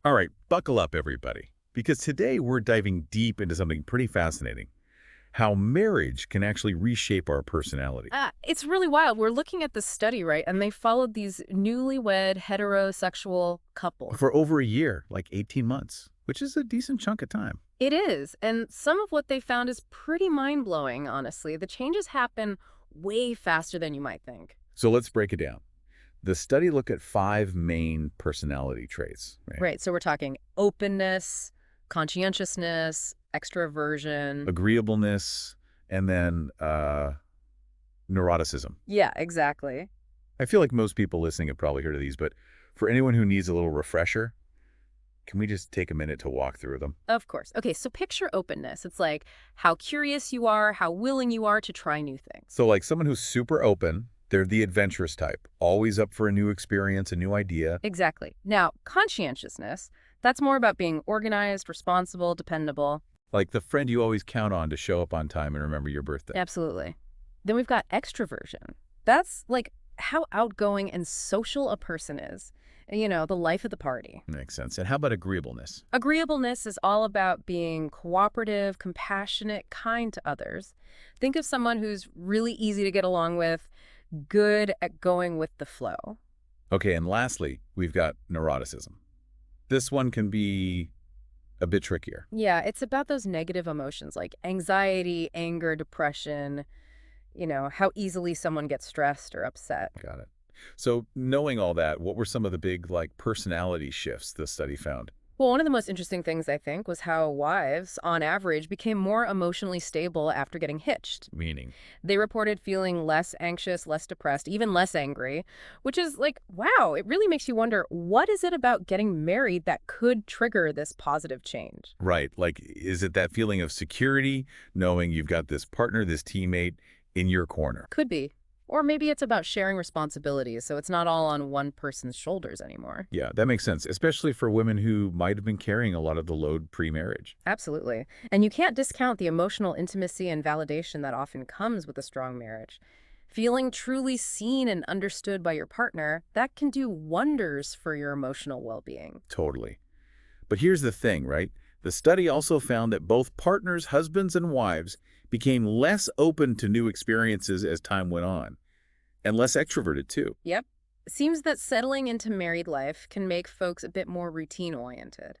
All right, buckle up, everybody, because today we're diving deep into something pretty fascinating, how marriage can actually reshape our personality. It's really wild. We're looking at this study, right? And they followed these newlywed heterosexual couples. For over a year, like 18 months, which is a decent chunk of time. It is. And some of what they found is pretty mind-blowing, honestly. The changes happen way faster than you might think. So let's break it down. The study looked at five main personality traits, right? Right. So we're talking openness, conscientiousness, extraversion. Agreeableness, and then neuroticism. Yeah, exactly. I feel like most people listening have probably heard of these, but for anyone who needs a little refresher, can we just take a minute to walk through them? Of course. Okay, so picture openness. It's like how curious you are, how willing you are to try new things. So like someone who's super open, they're the adventurous type, always up for a new experience, a new idea. Exactly. Now, conscientiousness, that's more about being organized, responsible, dependable. Like the friend you always count on to show up on time and remember your birthday. Absolutely. Then we've got extroversion. That's like how outgoing and social a person is. The life of the party. Makes sense. And how about agreeableness? Agreeableness is all about being cooperative, compassionate, kind to others. Think of someone who's really easy to get along with, good at going with the flow. Okay, and lastly, we've got neuroticism. This one can be a bit trickier. Yeah, it's about those negative emotions like anxiety, anger, depression, how easily someone gets stressed or upset. Got it. So knowing all that, what were some of the big personality shifts the study found? Well, one of the most interesting things, I think, was how wives, on average, became more emotionally stable after getting hitched. Meaning, They reported feeling less anxious, less depressed, even less angry, which is like, wow, it really makes you wonder, what is it about getting married that could trigger this positive change? right, like is it that feeling of security, knowing you've got this partner, this teammate in your corner? Could be. Or maybe it's about sharing responsibilities, so it's not all on one person's shoulders anymore. Yeah, that makes sense, especially for women who might have been carrying a lot of the load pre-marriage. Absolutely. And you can't discount the emotional intimacy and validation that often comes with a strong marriage. Feeling truly seen and understood by your partner, that can do wonders for your emotional well-being. Totally. But here's the thing, right? The study also found that both partners, husbands and wives, became less open to new experiences as time went on, and less extroverted too. Yep. Seems that settling into married life can make folks a bit more routine-oriented,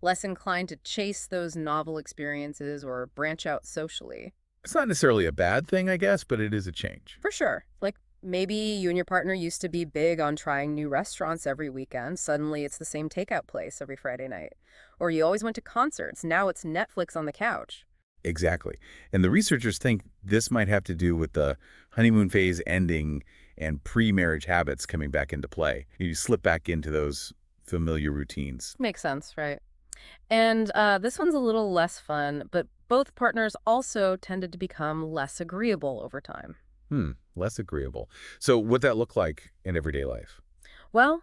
less inclined to chase those novel experiences or branch out socially. It's not necessarily a bad thing, I guess, but it is a change. For sure. Like maybe you and your partner used to be big on trying new restaurants every weekend. Suddenly it's the same takeout place every Friday night. Or you always went to concerts. Now it's Netflix on the couch. Exactly. And the researchers think this might have to do with the honeymoon phase ending and pre-marriage habits coming back into play. You slip back into those familiar routines. Makes sense, right? And this one's a little less fun, but both partners also tended to become less agreeable over time. Less agreeable. So what'd that look like in everyday life? Well,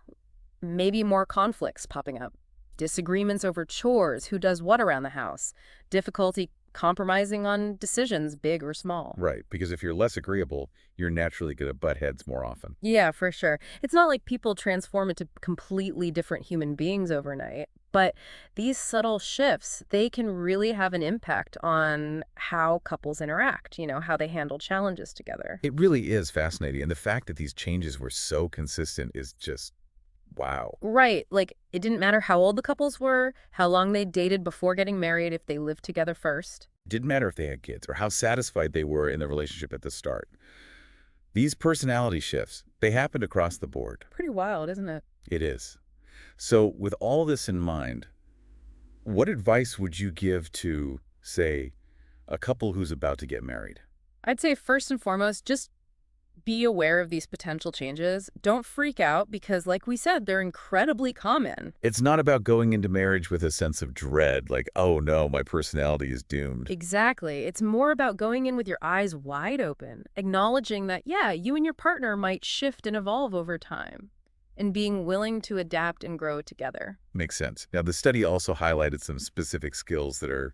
maybe more conflicts popping up. Disagreements over chores, who does what around the house, difficulty compromising on decisions, big or small. Right, because if you're less agreeable, you're naturally going to butt heads more often. Yeah, for sure. It's not like people transform into completely different human beings overnight, but these subtle shifts, they can really have an impact on how couples interact, how they handle challenges together. It really is fascinating. And the fact that these changes were so consistent is just wow. Right. Like, it didn't matter how old the couples were, how long they dated before getting married, if they lived together first. Didn't matter if they had kids or how satisfied they were in the relationship at the start. These personality shifts, they happened across the board. Pretty wild, isn't it? It is. So with all this in mind, what advice would you give to, say, a couple who's about to get married? I'd say first and foremost, just be aware of these potential changes. Don't freak out because, like we said, they're incredibly common. It's not about going into marriage with a sense of dread, like, oh no, my personality is doomed. Exactly. It's more about going in with your eyes wide open, acknowledging that, yeah, you and your partner might shift and evolve over time, and being willing to adapt and grow together. Makes sense. Now, the study also highlighted some specific skills that are,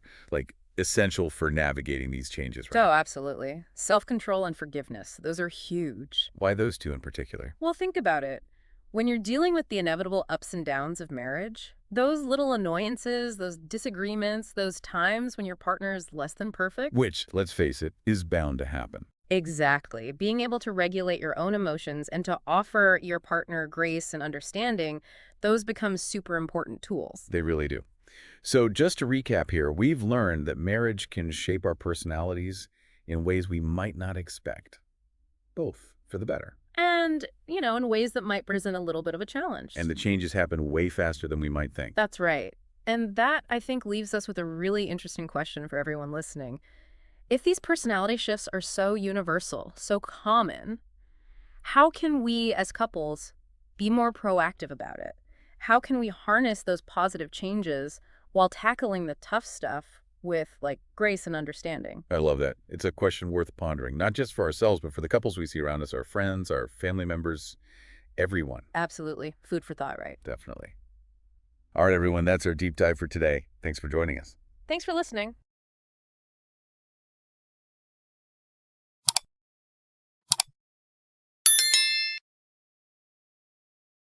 essential for navigating these changes, right? Oh, absolutely. Self-control and forgiveness, those are huge. Why those two in particular? Well, think about it. When you're dealing with the inevitable ups and downs of marriage, Those little annoyances, those disagreements, those times when your partner is less than perfect. Which, let's face it, is bound to happen. Exactly. Being able to regulate your own emotions and to offer your partner grace and understanding, those become super important tools. They really do. So just to recap here, we've learned that marriage can shape our personalities in ways we might not expect, both for the better. And, in ways that might present a little bit of a challenge. And the changes happen way faster than we might think. That's right. And that, I think, leaves us with a really interesting question for everyone listening. If these personality shifts are so universal, so common, how can we as couples be more proactive about it? How can we harness those positive changes while tackling the tough stuff with grace and understanding? I love that. It's a question worth pondering, not just for ourselves, but for the couples we see around us, our friends, our family members, everyone. Absolutely. Food for thought, right? Definitely. All right, everyone, that's our deep dive for today. Thanks for joining us. Thanks for listening.